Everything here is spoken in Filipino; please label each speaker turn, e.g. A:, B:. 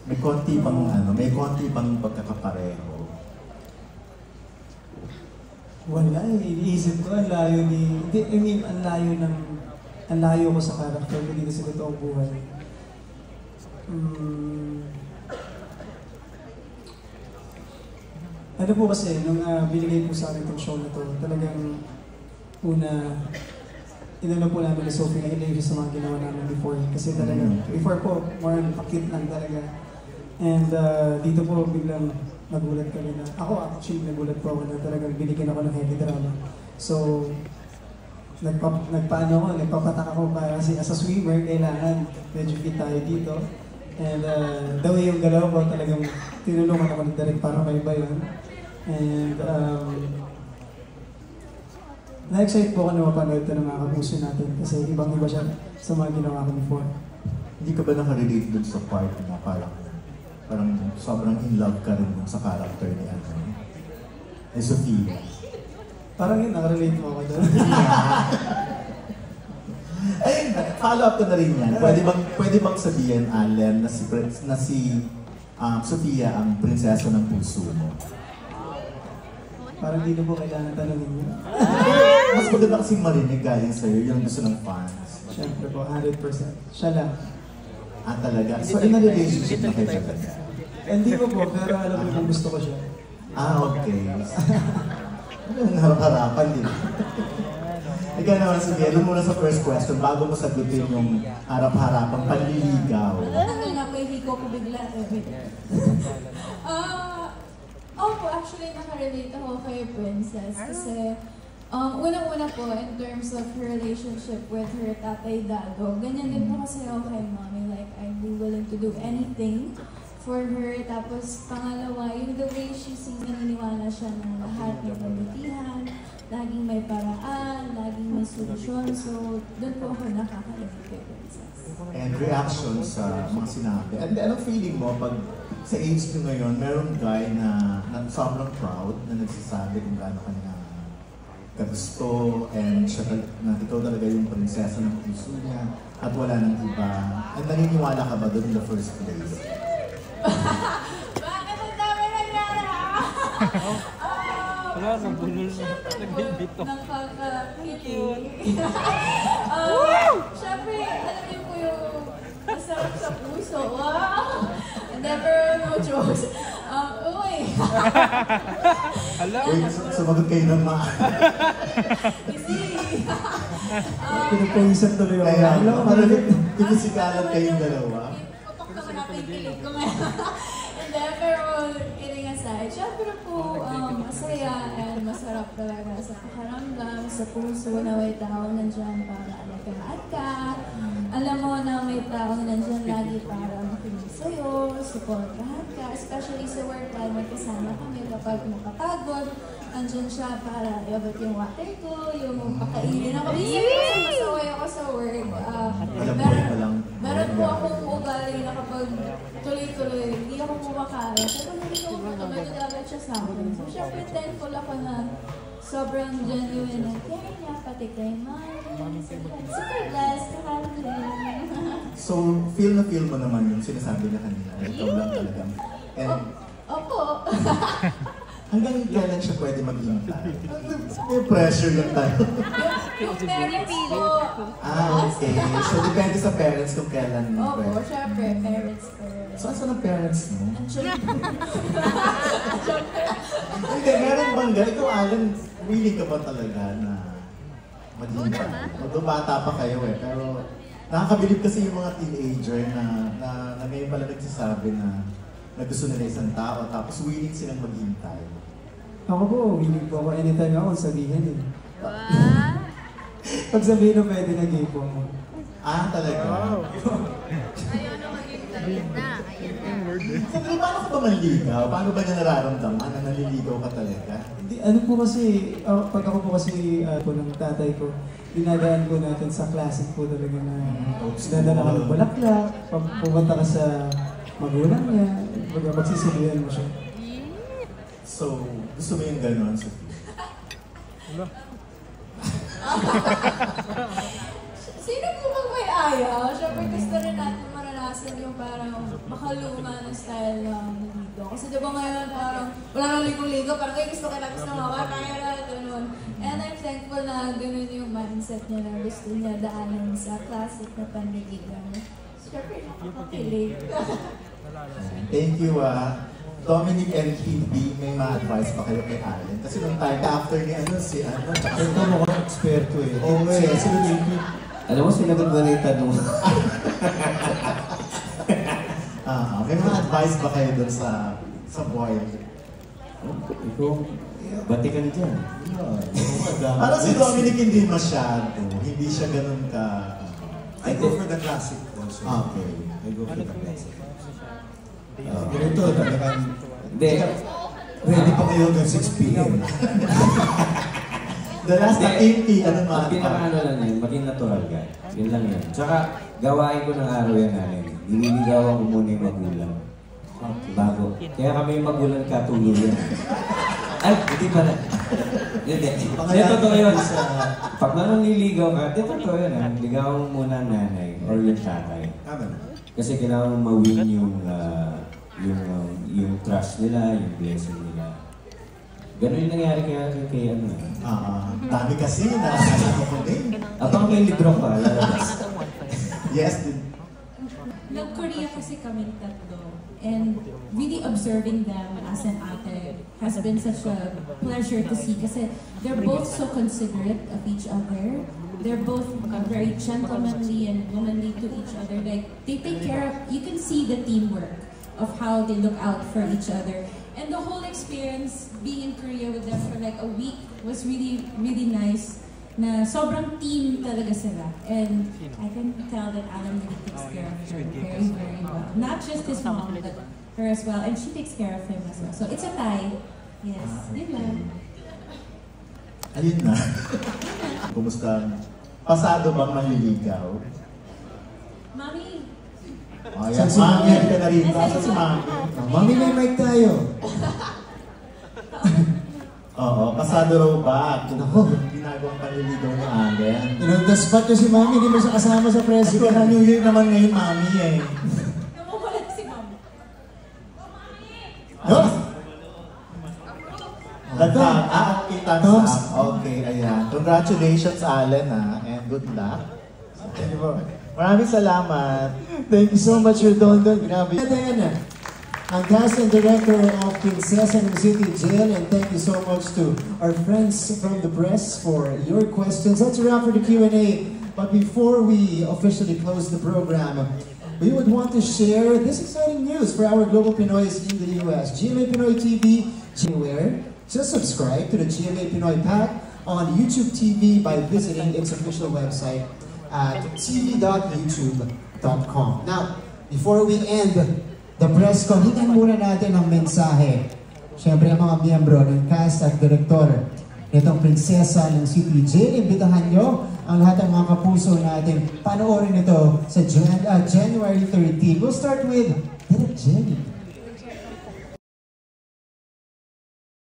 A: May konti bang ano, may konti bang pagkakapareho?
B: Wala eh, iniisip ko, ang layo ni... Hindi, I mean, ang layo ng... Ang layo ko sa character ko dito sa totoong buhay. Ano po kasi, nung binigay po sa akin itong show na to, talagang una, inano po namin na Sophie na ilayo sa mga ginawa namin before. Kasi talagang, before po, more cute lang talaga. And dito po biglang nagulat kami na, ako actually nagulat po ako na talagang binigyan ako ng heavy drama. So, nagpapatak ako para kasi as a swimmer, kailangan medyo fit tayo dito. And the way yung galaw ko, talagang tinulungan ako ng direct para may iba yun. And na-excite po ako na mapanood ito ng mga kapuso natin kasi ibang-iba siya sa mga ginawa ko before.
A: Hindi ka ba nakarelate dun sa part na parang sobrang in love ka rin sa character ni ni Sophia?
B: Parang yun, nakarelate mo ako doon.
A: Ayun, follow up ko na rin yan. Pwede bang sabihin, Allen, na si Sophia ang prinsesa ng puso mo?
B: Parang di na po kailangan tanongin yun.
A: Mas maganda kasing marinig galing sa'yo, yung gusto ng fans.
B: Siyempre po, 100%. Siya lang.
A: Ah, talaga? So, in a relationship na kayo talaga?
B: Hindi ko po, pero alam ko kung gusto ko siya.
A: Ah, okay. Anong harap-harapan din? Ikaw naman, Sophia, doon muna sa first question, bago mo sagutin yung harap-harapang panliligaw.
C: Ano nga po, hindi ko bigla. Opo, actually nakarelate ako kay Princess kasi unang-una po in terms of her relationship with her tatay Dado, ganyan din po kasi ako kay mommy, like I'd be willing to do anything for her. Tapos pangalawa, yung the way she seems, naniniwala siya na lahat may pagmutihan, laging may paraan, laging may solusyon. So doon po ako nakaka-relate kay Princess.
A: And reaction sa mga sinabi. And anong feeling mo pag sa age ko ngayon, merong guy na sobrang proud na nagsasabi kung gaano ka niya kagusto and siya, na ikaw talaga yung prinsesa ng puso niya at wala nang iba. And naniniwala ka ba doon in the first place?
C: Bakit ang dami nagrara?
D: Wala, nabulol na. Nagbibito.
C: Nakakakilig. Siyempre, alam niyo po yung masarap sa puso. Wow! Never, no jokes. Uy!
D: Hala?
A: Uy, sumagot kayo ng mga...
C: Easy!
B: Pinagpahisan tuloy ako.
A: Kaya,
B: Alam ko,
A: parang pinisikalan kayong dalawa.
C: Putok naman natin yung kilig ko ngayon. Hindi, pero kidding aside, syempre po, masaya and masarap talaga sa pakaramdam, sa puso na may tao nandyan para alagaan ka. Alam mo na may taong nandyan lagi para makinig sa'yo, supportahan ka, especially sa work while magkasama kami kapag makapagod. Andyan siya para iabot yung water ko, yung pakainin ako. Minsan masaway ako sa work. Meron po akong ugali na kapag tuloy-tuloy, hindi ako kumakain. Pero hindi ko magagalit siya sa akin. So syempre thankful ako na sobrang genuine na care niya, pati kay Mari. Super blessed, kakalin.
A: So, feel mo naman yung sinasabi niya kanina. Ikaw lang talaga. And,
C: Opo.
A: hanggang kailan siya pwede maghintay? May pressure lang tayo.
C: Yung parents po.
A: Okay. So, depende sa parents kung kailan
C: Opo,
A: pwede.
C: syempre, parents ko.
A: Saan ang parents mo? Hindi,
C: Actually,
A: meron bang ganito, Alan, willing ka ba talaga na maghintay? Magbabata pa kayo pero nakakabilib kasi yung mga teenager na ngayon pala nagsasabi na gusto nila isang tao tapos willing silang maghintay.
B: Ako po, willing po ako. Anytime ako sabihin eh. Pag sabihin na pwede na gay po ako.
A: Ah, talaga?
E: Ayaw na maghintay na.
A: Sige, paano ka ba manligaw? Paano ba niya nararamdaman na naliligaw ka talaga?
B: Hindi, ano po kasi, pag ako po kasi po ng tatay ko, dinadaan po natin sa classic po talaga na dadala ka ng bulaklak, pag pumunta ka sa magulang niya, magsisiluyan mo siya.
A: So, gusto mo yung gano'n, Sophie?
C: sino po bang may ayaw? Siyempre gusto rin natin maranasan yung yung parang makaluma na style ng ligo. Kasi diba ngayon parang wala nang ligo-ligo, parang gusto mo, kaya na, gano'n. And I'm thankful na gano'n yung mindset niya na gusto niya daanan sa classic na panliligan. Siyempre, nakakakilig.
A: Thank you, Dominic and Hindi, may ma-advise pa kayo kay Allen? Kasi nung time after ni si tsaka
F: Ito mukhang eksperto eh.
A: Oo, eh.
F: Alam mo, sinagot ba na yung tanong?
A: May mga advice ba kayo dun sa boy?
F: Ikaw, batikan dyan.
A: Parang si Dominic hindi masyado. Hindi siya ganun ka...
F: I go for the classic also.
A: Okay.
F: I go for the classic.
A: Ganito, talagang...
F: Hindi.
A: Ready pa kayo ng 6 p.m. The last activity, ano
F: Ang
A: mga...
F: pinaka-ano lang yun, maging natural ka. Yun lang yun. Tsaka, gawain ko ng araw yan namin. Nililigawan ko muna yung magulang. Bago. Kaya kami yung magulang katuluyan. Ay, hindi pala. Hindi. Hindi, totoo yun. Pag mananiligaw ka, di totoo yun ha. Ligawan mo muna ang nanay or yung tatay.
A: Tama na.
F: Kasi kailangan mo ma-win yung trust nila, yung blessing nila. Ganun yung nangyari kay ano.
A: Dami kasi na ano ko din.
F: Abang may libro pa, lalabas.
A: Yes.
G: Nag-Korea kasi kami tatlo. And really observing them as an ate has been such a pleasure to see kasi they're both so considerate of each other. They're both very gentlemanly and womanly to each other. Like, they take care of, you can see the teamwork of how they look out for each other. And the whole experience being in Korea with them for like a week was really, really nice. Na sobrang team talaga sila. And I can tell that Alan really takes care of her very, very well. Not just his mom, but her as well. And she takes care of him as well. So it's a tie. Yes. Yun lang.
A: Ayun na. Kumusta? Pasado bang manliligaw?
G: Mami!
A: Ayan, Mami, hindi ka na rin. Basta si Mami.
F: Mami, may mic tayo.
A: Oo, pasado raw ba? Ginagawang panliligaw ni Allen.
F: Inong-spot nyo si Mami, hindi mo siya kasama sa press.
A: Kasi ka New Year naman ngayon, Mami eh.
G: Namumula si Mami.
A: No? Okay, thumbs up. Okay, ayan. Congratulations, Allen, and good luck. Thank you po. Maraming salamat.
F: Thank you so much, Redondo. Grabe. Ayan, ang cast and director of Princesa ng City Jail, and thank you so much to our friends from the press for your questions. That's a wrap for the Q&A. But before we officially close the program, we would want to share this exciting news for our global Pinoys in the US. GMA Pinoy TV, anywhere. Just subscribe to the GMA Pinoy Pack on YouTube TV by visiting its official website at tv.youtube.com. Now, before we end the press con, hitin muna natin ang mensahe. Siyempre, ang mga miyembro ng cast at director nitong Prinsesa ng City Jail. Imbitahan nyo ang lahat ng mga kapuso natin panoorin ito sa January 13. We'll start with Direk Jenny.